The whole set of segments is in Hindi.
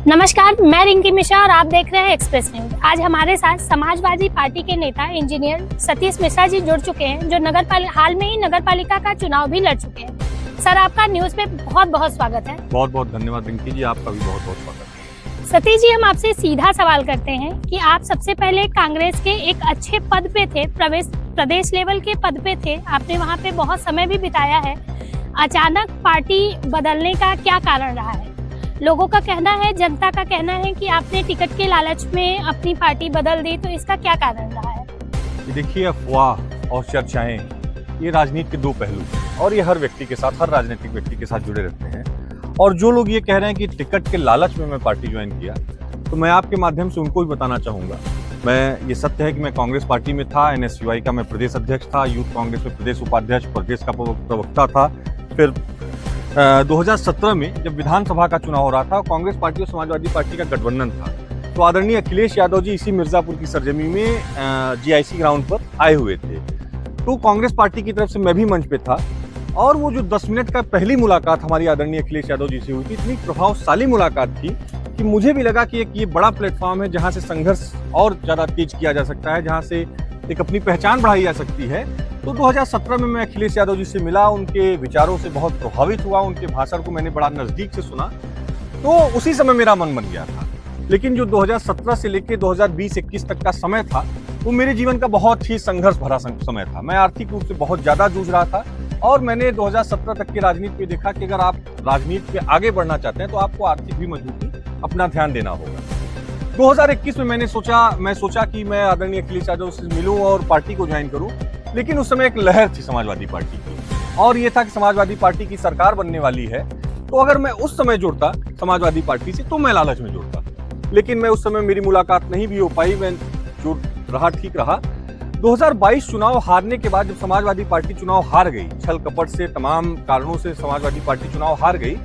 नमस्कार, मैं रिंकी मिश्रा और आप देख रहे हैं एक्सप्रेस न्यूज। आज हमारे साथ समाजवादी पार्टी के नेता इंजीनियर सतीश मिश्रा जी जुड़ चुके हैं, जो हाल में ही नगर पालिका का चुनाव भी लड़ चुके हैं। सर, आपका न्यूज पे बहुत बहुत स्वागत है। बहुत बहुत धन्यवाद रिंकी जी, आपका भी बहुत बहुत स्वागत है। सतीश जी, हम आपसे सीधा सवाल करते हैं कि आप सबसे पहले कांग्रेस के एक अच्छे पद पे थे, प्रदेश लेवल के पद पे थे, आपने वहाँ पे बहुत समय भी बिताया है। अचानक पार्टी बदलने का क्या कारण रहा है? लोगों का कहना है, जनता का कहना है कि आपने टिकट के लालच में अपनी पार्टी बदल दी, तो इसका क्या कारण रहा है? देखिए, अफवाह और चर्चाएं ये राजनीति के दो पहलू हैं और ये हर व्यक्ति के साथ, हर राजनीतिक व्यक्ति के साथ जुड़े रहते हैं। और जो लोग ये कह रहे हैं कि टिकट के लालच में मैं पार्टी ज्वाइन किया, तो मैं आपके माध्यम से उनको भी बताना चाहूँगा। ये सत्य है कि मैं कांग्रेस पार्टी में था, NSUI का मैं प्रदेश अध्यक्ष था, यूथ कांग्रेस में प्रदेश उपाध्यक्ष, प्रदेश का प्रवक्ता था। फिर 2017 में जब विधानसभा का चुनाव हो रहा था, कांग्रेस पार्टी और समाजवादी पार्टी का गठबंधन था, तो आदरणीय अखिलेश यादव जी इसी मिर्जापुर की सरजमी में GIC ग्राउंड पर आए हुए थे। तो कांग्रेस पार्टी की तरफ से मैं भी मंच पे था और वो जो 10 मिनट का पहली मुलाकात हमारी आदरणीय अखिलेश यादव जी से हुई थी, इतनी प्रभावशाली मुलाकात थी कि मुझे भी लगा कि एक ये बड़ा प्लेटफॉर्म है जहाँ से संघर्ष और ज़्यादा तेज किया जा सकता है, जहाँ से एक अपनी पहचान बढ़ाई जा सकती है। तो 2017 में मैं अखिलेश यादव जी से मिला, उनके विचारों से बहुत प्रभावित हुआ, उनके भाषण को मैंने बड़ा नज़दीक से सुना, तो उसी समय मेरा मन बन गया था। लेकिन जो 2017 से लेकर 2020-21 तक का समय था, वो मेरे जीवन का बहुत ही संघर्ष भरा समय था। मैं आर्थिक रूप से बहुत ज़्यादा जूझ रहा था और मैंने 2017 तक की राजनीति में देखा कि अगर आप राजनीति में आगे बढ़ना चाहते हैं तो आपको आर्थिक भी मजबूती अपना ध्यान देना होगा। 2021 में मैं सोचा कि मैं आदरणीय अखिलेश यादव से मिलूं और पार्टी को ज्वाइन करूं, लेकिन उस समय एक लहर थी समाजवादी पार्टी की और ये था कि समाजवादी पार्टी की सरकार बनने वाली है, तो अगर मैं उस समय जुड़ता समाजवादी पार्टी से तो मैं लालच में जुड़ता। लेकिन मैं उस समय मेरी मुलाकात नहीं भी हो पाई, मैं जो रहा ठीक रहा। 2022 चुनाव हारने के बाद जब समाजवादी पार्टी चुनाव हार गई, छल कपट से, तमाम कारणों से समाजवादी पार्टी चुनाव हार गई,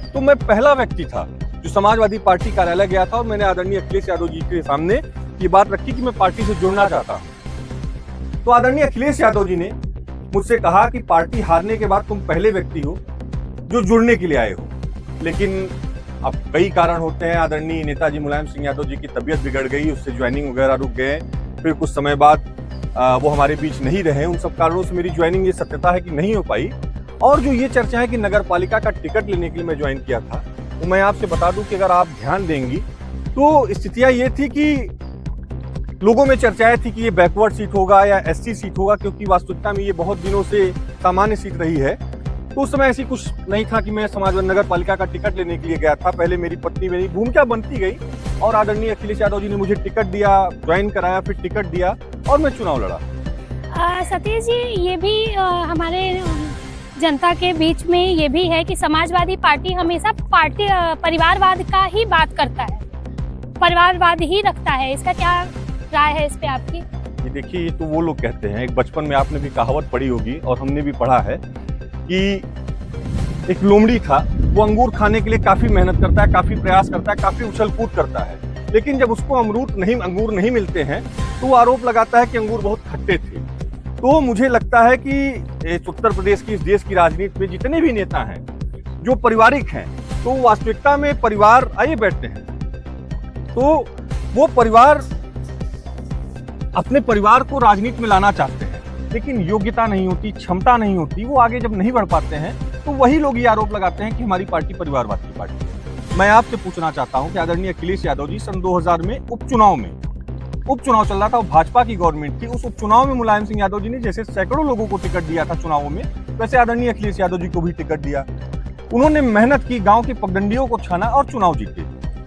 तो मैं पहला व्यक्ति था जो समाजवादी पार्टी कार्यालय गया था और मैंने आदरणीय अखिलेश यादव जी के सामने ये बात रखी कि मैं पार्टी से जुड़ना चाहता हूँ। तो आदरणीय अखिलेश यादव जी ने मुझसे कहा कि पार्टी हारने के बाद तुम पहले व्यक्ति हो जो जुड़ने के लिए आए हो। लेकिन अब कई कारण होते हैं, आदरणीय नेताजी मुलायम सिंह यादव जी की तबीयत बिगड़ गई, उससे ज्वाइनिंग वगैरह रुक गए, फिर कुछ समय बाद वो हमारे बीच नहीं रहे। उन सब कारणों से मेरी ज्वाइनिंग ये सत्यता है कि नहीं हो पाई। और जो ये चर्चा है कि नगर पालिका का टिकट लेने के लिए मैं ज्वाइन किया था, तो मैं आपसे बता दूं कि अगर आप ध्यान देंगी तो स्थितियां ये थी कि लोगों में चर्चाएं थी कि ये बैकवर्ड सीट होगा या SC सीट होगा, क्योंकि वास्तविकता में ये बहुत दिनों से सामान्य सीट रही है। तो उस समय ऐसी कुछ नहीं था कि मैं समाजवादी नगर पालिका का टिकट लेने के लिए गया था। पहले मेरी पत्नी, मेरी भूमिका बनती गई और आदरणीय अखिलेश यादव जी ने मुझे टिकट दिया, ज्वाइन कराया, फिर टिकट दिया और मैं चुनाव लड़ा। सतीश जी, ये भी हमारे जनता के बीच में ये भी है कि समाजवादी पार्टी हमेशा परिवारवाद का ही बात करता है, परिवारवाद ही रखता है। इसका क्या राय है इस पे आपकी? ये देखिए, ये तो वो लोग कहते हैं, एक बचपन में आपने भी कहावत पढ़ी होगी और हमने भी पढ़ा है कि एक लोमड़ी था, वो अंगूर खाने के लिए काफी मेहनत करता है, काफी प्रयास करता है, काफी उछल कूद करता है, लेकिन जब उसको अंगूर नहीं मिलते हैं तो वो आरोप लगाता है कि अंगूर बहुत खट्टे थे। तो मुझे लगता है कि उत्तर प्रदेश की, इस देश की राजनीति में जितने भी नेता हैं जो पारिवारिक हैं, तो वास्तविकता में परिवार आइए बैठते हैं, तो वो परिवार अपने परिवार को राजनीति में लाना चाहते हैं, लेकिन योग्यता नहीं होती, क्षमता नहीं होती, वो आगे जब नहीं बढ़ पाते हैं तो वही लोग ये आरोप लगाते हैं कि हमारी पार्टी परिवारवाद की पार्टी है। मैं आपसे पूछना चाहता हूं कि आदरणीय अखिलेश यादव जी सन 2000 में उपचुनाव चल रहा था, भाजपा की गवर्नमेंट थी, उस उपचुनाव में मुलायम सिंह यादव जी ने जैसे सैकड़ों लोगों को टिकट दिया था चुनावों में, वैसे आदरणीय अखिलेश यादव जी को भी टिकट दिया। उन्होंने मेहनत की, गांव की पगडंडियों को छाना और चुनाव जीते।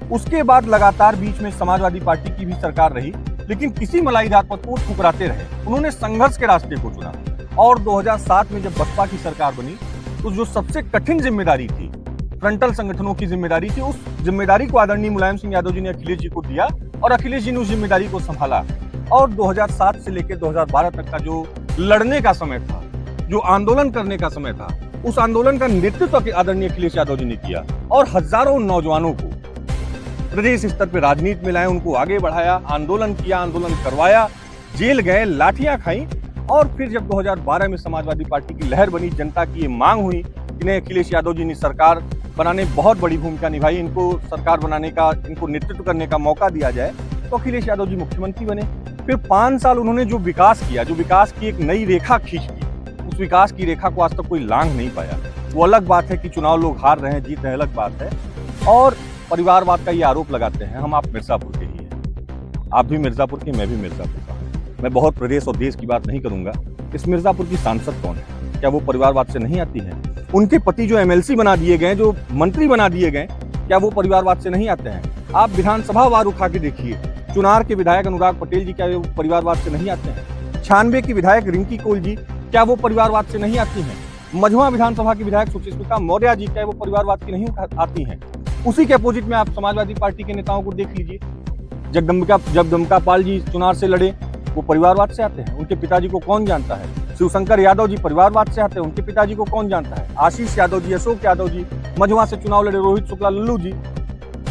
उसके बाद लगातार बीच में समाजवादी पार्टी की भी सरकार रही, लेकिन किसी मलाईदार पद को ठुकराते रहे। उन्होंने संघर्ष के रास्ते को चुना और 2007 में जब बसपा की सरकार बनी, तो जो सबसे कठिन जिम्मेदारी थी, फ्रंटल संगठनों की जिम्मेदारी थी, उस जिम्मेदारी को आदरणीय मुलायम सिंह यादव जी ने अखिलेश जी को दिया और अखिलेश जी ने उस जिम्मेदारी को संभाला। और 2007 से लेकर 2012 तक का जो लड़ने का समय था, जो आंदोलन करने का समय था, उस आंदोलन का नेतृत्व आदरणीय अखिलेश यादव जी ने किया और हजारों नौजवानों को प्रदेश स्तर पर राजनीति में लाए, उनको आगे बढ़ाया, आंदोलन किया, आंदोलन करवाया, जेल गए, लाठियां खाई और फिर जब 2012 में समाजवादी पार्टी की लहर बनी, जनता की ये मांग हुई कि नहीं, अखिलेश यादव जी ने सरकार बनाने में बहुत बड़ी भूमिका निभाई, इनको सरकार बनाने का, इनको नेतृत्व करने का मौका दिया जाए तो अखिलेश यादव जी मुख्यमंत्री बने। फिर 5 साल उन्होंने जो विकास किया, जो विकास की एक नई रेखा खींच दी, उस विकास की रेखा को आज तक कोई लांघ नहीं पाया। वो अलग बात है कि चुनाव लोग हार रहे हैं, जीत रहे हैं, अलग बात है। और परिवारवाद का ये आरोप लगाते हैं, आप मिर्जापुर के ही हैं, आप भी मिर्जापुर के, मैं भी मिर्जापुर का। मैं बहुत प्रदेश और देश की बात नहीं करूंगा। इस मिर्जापुर की सांसद कौन है? क्या वो परिवारवाद से नहीं आती हैं? उनके पति जो एमएलसी बना दिए गए, जो मंत्री बना दिए गए, क्या वो परिवारवाद से नहीं आते हैं? आप विधानसभा वार उठा के देखिए, चुनार के विधायक अनुराग पटेल जी क्या वो परिवारवाद से नहीं आते हैं? 96 की विधायक रिंकी कोल जी क्या वो परिवारवाद से नहीं आती हैं? मझुआ विधानसभा की विधायक सुचिस्मिता मौर्य जी क्या वो परिवारवाद की नहीं आती हैं? उसी के अपोजिट में आप समाजवादी पार्टी के नेताओं को देख लीजिए। जगदम्बिका पाल जी चुनार से लड़े, वो परिवारवाद से आते हैं। उनके पिताजी को कौन जानता है? शिवशंकर यादव जी परिवारवाद से आते हैं, उनके पिताजी को कौन जानता है? आशीष यादव जी, अशोक यादव जी मझुआ से चुनाव लड़े, रोहित शुक्ला, लल्लू जी,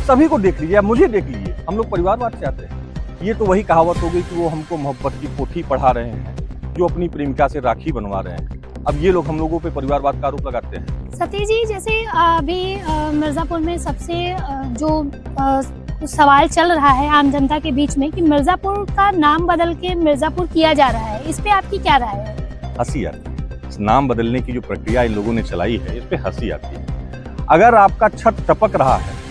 सभी को देख लीजिए, मुझे देख लीजिए, हम लोग परिवारवाद से आते हैं। ये तो वही कहावत हो गई कि वो हमको मोहब्बत की पोथी पढ़ा रहे हैं, जो अपनी प्रेमिका से राखी बनवा रहे हैं। अब ये लोग हम लोगों पे परिवारवाद का आरोप लगाते हैं। सतीश जी, जैसे अभी मिर्जापुर में सबसे जो सवाल चल रहा है आम जनता के बीच में कि मिर्जापुर का नाम बदल के मिर्जापुर किया जा रहा है, इस पे आपकी क्या राय है? हंसी आती है। इस नाम बदलने की जो प्रक्रिया इन लोगों ने चलाई है, इस पे हंसी आती है। अगर आपका छत टपक रहा है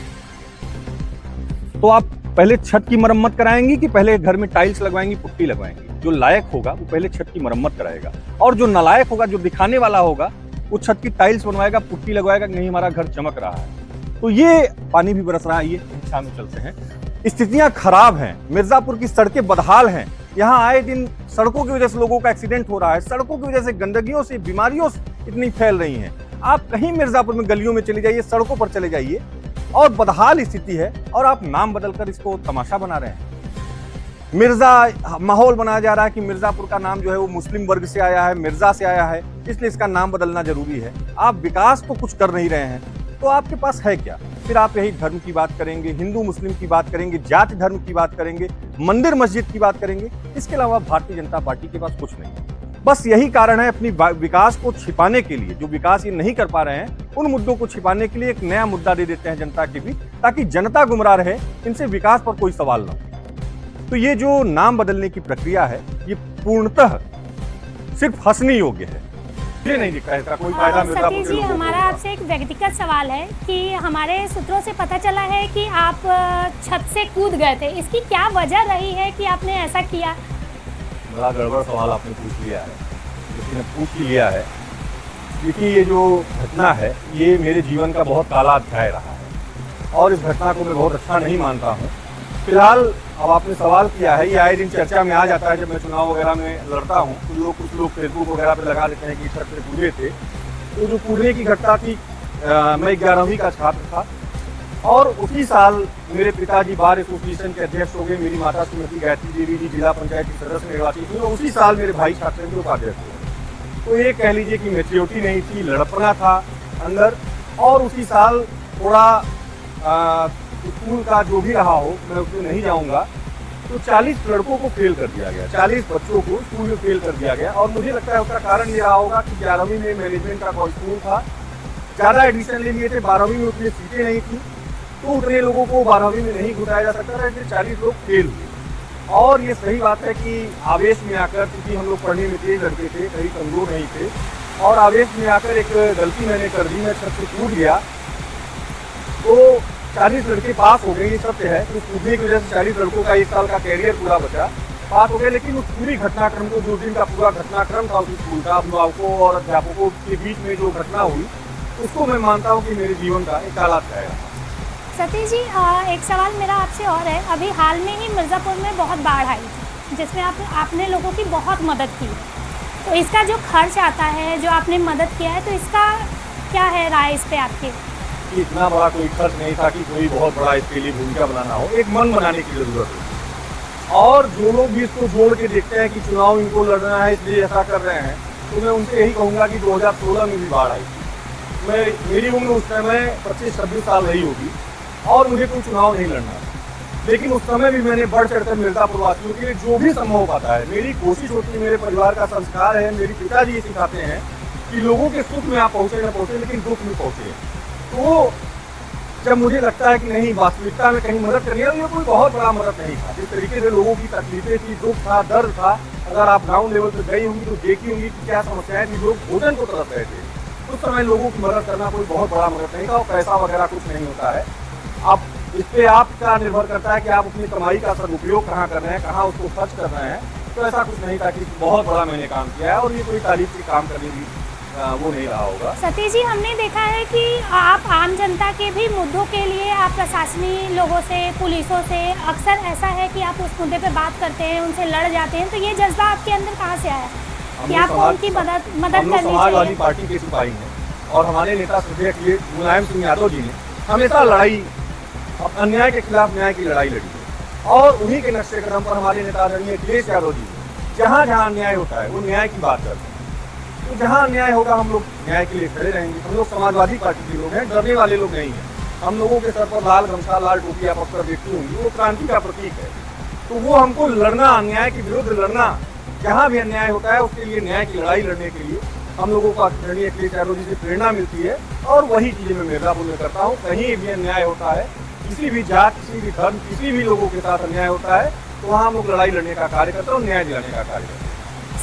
तो आप पहले छत की मरम्मत कराएंगी कि पहले घर में टाइल्स लगवाएंगी, पुट्टी लगवाएंगी? जो लायक होगा वो पहले छत की मरम्मत कराएगा, और जो नालायक होगा, जो दिखाने वाला होगा, वो छत की टाइल्स बनवाएगा, पुट्टी लगवाएगा कि नहीं हमारा घर चमक रहा है। तो ये पानी भी बरस रहा है, ये दिशा में चलते हैं। स्थितियां खराब हैं, मिर्जापुर की सड़कें बदहाल हैं। यहाँ आए दिन सड़कों की वजह से लोगों का एक्सीडेंट हो रहा है, सड़कों की वजह से गंदगियों से, बीमारियों इतनी फैल रही हैं। आप कहीं मिर्जापुर में गलियों में चले जाइए, सड़कों पर चले जाइए, और बदहाल स्थिति है, और आप नाम बदलकर इसको तमाशा बना रहे हैं। माहौल बनाया जा रहा है कि मिर्जापुर का नाम जो है वो मुस्लिम वर्ग से आया है, मिर्जा से आया है, इसलिए इसका नाम बदलना जरूरी है। आप विकास तो कुछ कर नहीं रहे हैं, तो आपके पास है क्या? फिर आप यही धर्म की बात करेंगे, हिंदू मुस्लिम की बात करेंगे, जाति धर्म की बात करेंगे, मंदिर मस्जिद की बात करेंगे। इसके अलावा भारतीय जनता पार्टी के पास कुछ नहीं। बस यही कारण है, अपनी विकास को छिपाने के लिए, जो विकास ये नहीं कर पा रहे हैं, उन मुद्दों को छिपाने के लिए एक नया मुद्दा दे देते हैं जनता के भी, ताकि जनता गुमराह रहे, इनसे विकास पर कोई सवाल ना हो। तो ये जो नाम बदलने की प्रक्रिया है, ये पूर्णतः सिर्फ हंसने योग्य है। मुझे नहीं दिखता है कोई फायदा मिर्जापुर के सतीश जी, लोगों को। हमारा आपसे एक व्यक्तिगत सवाल है कि हमारे सूत्रों से पता चला है कि आप छत से कूद गए थे, इसकी क्या वजह रही है कि आपने ऐसा किया? बड़ा गड़बड़ सवाल आपने पूछ लिया है, लेकिन पूछ ही लिया है। क्योंकि ये जो घटना है, ये मेरे जीवन का बहुत काला अध्याय रहा है, और इस घटना को मैं बहुत अच्छा नहीं मानता हूँ। फिलहाल अब आपने सवाल किया है, ये आए दिन चर्चा में आ जाता है। जब मैं चुनाव वगैरह में लड़ता हूँ तो कुछ लोग फेसबुक वगैरह पे लगा देते हैं कि छत से कूदे थे। तो जो कूदने की घटना थी, मैं 11वीं का छात्र था, और उसी साल मेरे पिताजी बार एसोसिएशन के अध्यक्ष हो गए, मेरी माता श्रीमती गायत्री देवी जी जिला पंचायत की सदस्य निर्वाचित हुई, और उसी साल मेरे भाई छात्र उपाध्यक्ष हुए। तो ये कह लीजिए कि मैच्योरिटी नहीं थी, लड़पना था अंदर। और उसी साल थोड़ा स्कूल का जो भी रहा हो, मैं उसमें नहीं जाऊंगा, तो 40 लड़कों को फेल कर दिया गया, 40 बच्चों को स्कूल में फेल कर दिया गया। और मुझे लगता है उसका कारण ये रहा होगा कि 11वीं में मैनेजमेंट का कोई स्कूल था, ज़्यादा एडमिशन ले लिए थे, 12वीं में उतनी सीटें नहीं थी, तो उतने लोगों को 12वीं में नहीं घुसाया जा सकता था, इसलिए 40 लोग फेल हुए। और ये सही बात है कि आवेश में आकर, क्योंकि हम लोग पढ़ने में तेज लड़के थे, कहीं कमजोर नहीं थे, और आवेश में आकर एक गलती मैंने कर दी, मैं छत से कूद गया, तो 40 लड़के पास हो गए, ये सत्य है। तो कूदने की वजह से 40 लड़कों का 1 साल का कैरियर पूरा बचा, पास हो गए। लेकिन उस पूरी घटनाक्रम को, जो दिन का पूरा घटनाक्रम था उस स्कूल का, अभिभावकों और अध्यापकों के बीच में जो घटना हुई, उसको मैं मानता हूँ कि मेरे जीवन का एक काला अध्याय है। सतीश जी, एक सवाल मेरा आपसे और है। अभी हाल में ही मिर्ज़ापुर में बहुत बाढ़ आई थी, जिसमें आपने लोगों की बहुत मदद की, तो इसका जो खर्च आता है, जो आपने मदद किया है, तो इसका क्या है राय इस पे आपकी? इतना बड़ा कोई खर्च नहीं था कि कोई बहुत बड़ा इसके लिए भूमिका बनाना हो, एक मन बनाने की जरूरत है। और जो लोग भी इसको जोड़ के देखते हैं कि चुनाव इनको लड़ना है इसलिए ऐसा कर रहे हैं, तो मैं उनसे यही कहूँगा कि 2016 में भी बाढ़ आई थी। मेरी उम्र उस समय 25-26 साल रही होगी, और मुझे कोई चुनाव नहीं लड़ना, लेकिन उस समय भी मैंने बढ़ चढ़कर मिर्जापुर वासियों के लिए जो भी संभव हो पाता है, मेरी कोशिश होती है, मेरे परिवार का संस्कार है, मेरे पिताजी ये सिखाते हैं कि लोगों के सुख में आप पहुँचे न पहुँचे, लेकिन दुख में पहुँचे। तो जब मुझे लगता है कि नहीं वास्तविकता में कहीं मदद करनी है, तो ये कोई बहुत बड़ा मदद नहीं था। जिस तरीके से लोगों की तकलीफें थी, दुख था, दर्द था, अगर आप ग्राउंड लेवल पर गई होंगी तो देखी होंगी कि क्या समस्याएं थी। लोग भोजन को तरस रहे थे। उस समय लोगों की मदद करना कोई बहुत बड़ा मदद नहीं था और पैसा वगैरह कुछ नहीं होता है। अब इस पे आपका निर्भर करता है कि आप अपनी कमाई का सदुपयोग कहाँ कर रहे हैं, कहाँ उसको खर्च कर रहे हैं। तो ऐसा कुछ नहीं था कि बहुत बड़ा मैंने काम किया है और ये कोई तारीफ के काम करने की वो नहीं रहा होगा। सतीश जी, हमने देखा है कि आप आम जनता के भी मुद्दों के लिए आप प्रशासनिक लोगों से, पुलिसों से, अक्सर ऐसा है कि आप उस मुद्दे पे बात करते हैं, उनसे लड़ जाते हैं। तो ये जज्बा आपके अंदर कहाँ से आया कि आपको उनकी मदद करनी समाजवादी चाहिए? पार्टी के सिपाही हैं और हमारे नेता श्रद्धेय मुलायम सिंह यादव जी ने हमेशा लड़ाई, अन्याय के खिलाफ न्याय की लड़ाई लड़ी है। और उन्हीं के नक्शे कदम पर हमारे नेता आदरणीय अखिलेश यादव जी जहाँ जहाँ अन्याय होता है वो न्याय की बात करते हैं। तो जहाँ अन्याय होगा हम लोग न्याय के लिए खड़े रहेंगे। हम लोग समाजवादी पार्टी के लोग हैं, डरने वाले लोग नहीं हैं। हम लोगों के सर पर लाल गमछा, लाल टोपी आप अक्सर देखती होंगी, वो क्रांति का प्रतीक है। तो वो हमको लड़ना, अन्याय के विरुद्ध लड़ना, जहाँ भी अन्याय होता है उसके लिए न्याय की लड़ाई लड़ने के लिए हम लोगों को आदरणीय अखिलेश यादव जी से प्रेरणा मिलती है। और वही चीज़ें मैं मिर्जापुर में करता हूँ। कहीं भी अन्याय होता है, किसी भी जात, किसी भी धर्म, किसी भी लोगों के साथ अन्याय होता है, तो वहाँ हम लोग लड़ाई लड़ने का कार्य करते हैं और न्याय दिलाने का कार्य करते हैं।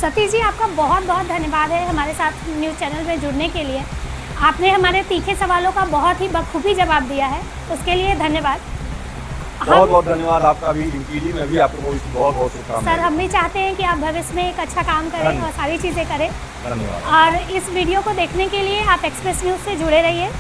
सतीश जी, आपका बहुत बहुत धन्यवाद है हमारे साथ न्यूज़ चैनल में जुड़ने के लिए। आपने हमारे तीखे सवालों का बहुत ही बखूबी जवाब दिया है, उसके लिए धन्यवाद। बहुत बहुत धन्यवाद आपका भी, रिंकी में भी आपको बहुत बहुत शुभकामनाएं। सर, हम भी चाहते हैं कि आप भविष्य में एक अच्छा काम करें और सारी चीज़ें करें। धन्यवाद। और इस वीडियो को देखने के लिए आप एक्सप्रेस न्यूज़ से जुड़े रहिए।